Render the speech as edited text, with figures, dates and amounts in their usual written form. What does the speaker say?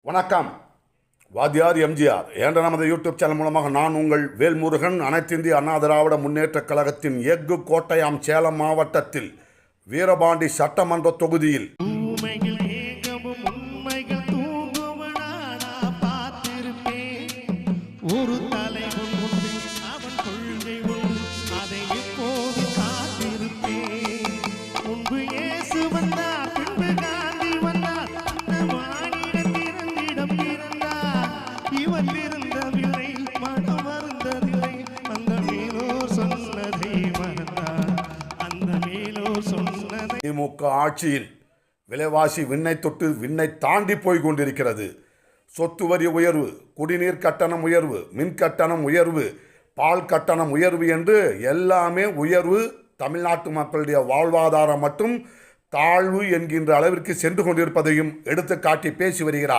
வணக்கம். வாத்தியார் எம்ஜிஆர் என்ற நமது யூடியூப் சேனல் மூலமாக நான் உங்கள் வேல்முருகன். அனைத்திந்திய அண்ணா திராவிட முன்னேற்றக் கழகத்தின் எஃகு கோட்டையாம் சேலம் மாவட்டத்தில் வீரபாண்டி சட்டமன்ற தொகுதியில் திமுக ஆட்சியில் விலைவாசி விண்ணை தொட்டு விண்ணை தாண்டி போய் கொண்டிருக்கிறது. சொத்து வரி உயர்வு, குடிநீர் கட்டணம் உயர்வு, மின் கட்டணம் உயர்வு, பால் கட்டணம் உயர்வு என்று எல்லாமே உயர்வு. தமிழ்நாட்டு மக்களுடைய வாழ்வாதாரம் மட்டும் தாழ்வு என்கின்ற அளவிற்கு சென்று கொண்டிருப்பதையும் எடுத்து காட்டி பேசி வருகிறார்.